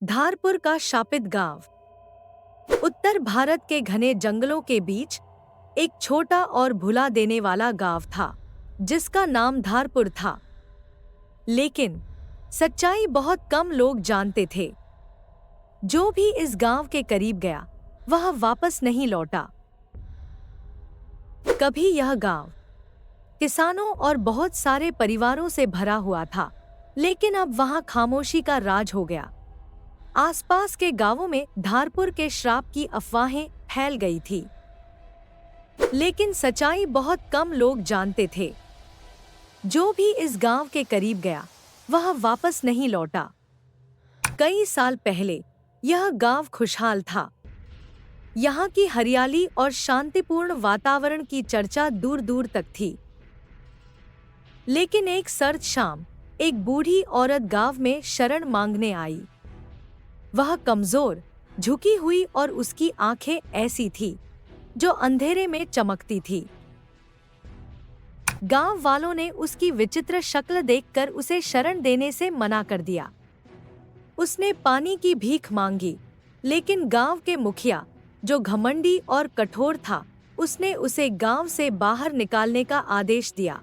धारपुर का शापित गांव। उत्तर भारत के घने जंगलों के बीच एक छोटा और भुला देने वाला गांव था जिसका नाम धारपुर था। लेकिन सच्चाई बहुत कम लोग जानते थे। जो भी इस गांव के करीब गया वह वापस नहीं लौटा। कभी यह गांव किसानों और बहुत सारे परिवारों से भरा हुआ था, लेकिन अब वहां खामोशी का राज हो गया। आसपास के गांवों में धारपुर के श्राप की अफवाहें फैल गई थी, लेकिन सच्चाई बहुत कम लोग जानते थे। जो भी इस गांव के करीब गया वह वापस नहीं लौटा। कई साल पहले यह गांव खुशहाल था। यहाँ की हरियाली और शांतिपूर्ण वातावरण की चर्चा दूर दूर तक थी। लेकिन एक सर्द शाम एक बूढ़ी औरत गांव में शरण मांगने आई। वह कमजोर, झुकी हुई और उसकी आंखें ऐसी थी जो अंधेरे में चमकती थी। गांव वालों ने उसकी विचित्र शक्ल देखकर उसे शरण देने से मना कर दिया। उसने पानी की भीख मांगी, लेकिन गांव के मुखिया, जो घमंडी और कठोर था, उसने उसे गांव से बाहर निकालने का आदेश दिया।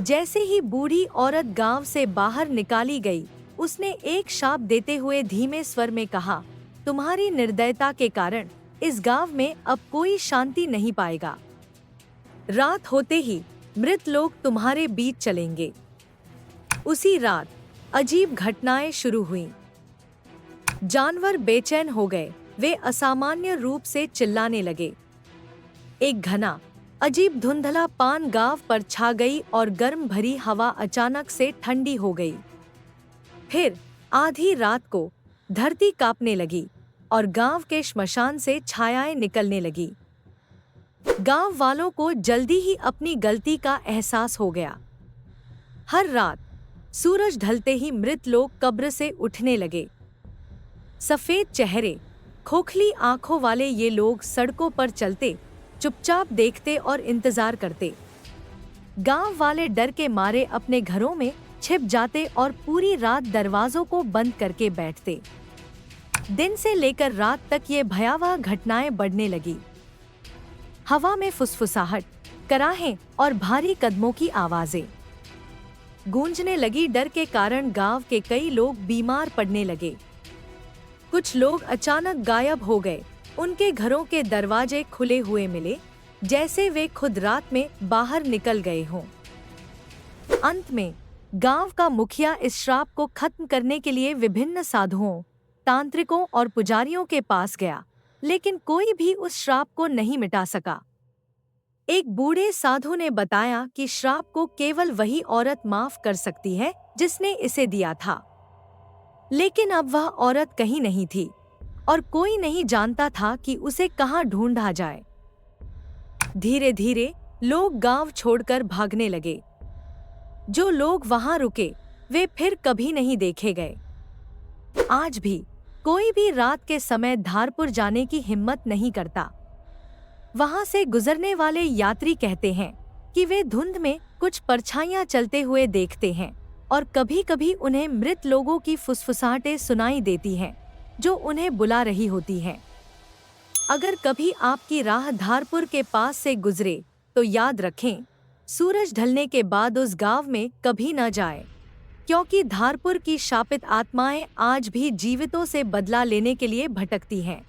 जैसे ही बूढ़ी औरत गांव से बाहर निकाली गई, उसने एक शाप देते हुए धीमे स्वर में कहा, तुम्हारी निर्दयता के कारण इस गांव में अब कोई शांति नहीं पाएगा। रात होते ही मृत लोग तुम्हारे बीच चलेंगे। उसी रात अजीब घटनाएं शुरू हुईं। जानवर बेचैन हो गए, वे असामान्य रूप से चिल्लाने लगे। एक घना अजीब धुंधलापन गांव पर छा गई और गर्म भरी हवा अचानक से ठंडी हो गई। फिर आधी रात को धरती कांपने लगी और गांव के श्मशान से छायाएं निकलने लगी। गांव वालों को जल्दी ही अपनी गलती का एहसास हो गया। हर रात सूरज ढलते ही मृत लोग कब्र से उठने लगे। सफेद चेहरे, खोखली आंखों वाले ये लोग सड़कों पर चलते, चुपचाप देखते और इंतजार करते। गांव वाले डर के मारे अपने घरों में छिप जाते और पूरी रात दरवाजों को बंद करके बैठते। दिन से लेकर रात तक ये भयावह घटनाएं बढ़ने लगी। हवा में फुसफुसाहट, कराहें और भारी कदमों की आवाजें गूंजने लगी। डर के कारण गांव के कई लोग बीमार पड़ने लगे। कुछ लोग अचानक गायब हो गए। उनके घरों के दरवाजे खुले हुए मिले, जैसे वे खुद रात में बाहर निकल गए हों। अंत में गांव का मुखिया इस श्राप को खत्म करने के लिए विभिन्न साधुओं, तांत्रिकों और पुजारियों के पास गया, लेकिन कोई भी उस श्राप को नहीं मिटा सका। एक बूढ़े साधु ने बताया कि श्राप को केवल वही औरत माफ कर सकती है जिसने इसे दिया था। लेकिन अब वह औरत कहीं नहीं थी और कोई नहीं जानता था कि उसे कहां ढूंढा जाए। धीरे धीरे लोग गांव छोड़कर भागने लगे। जो लोग वहां रुके वे फिर कभी नहीं देखे गए। आज भी कोई भी रात के समय धारपुर जाने की हिम्मत नहीं करता। वहां से गुजरने वाले यात्री कहते हैं कि वे धुंध में कुछ परछाइयां चलते हुए देखते हैं और कभी-कभी उन्हें मृत लोगों की फुसफुसाहटें सुनाई देती हैं, जो उन्हें बुला रही होती हैं। अगर कभी आपकी राह धारपुर के पास से गुजरे तो याद रखें, सूरज ढलने के बाद उस गांव में कभी न जाए, क्योंकि धारपुर की शापित आत्माएं आज भी जीवितों से बदला लेने के लिए भटकती हैं।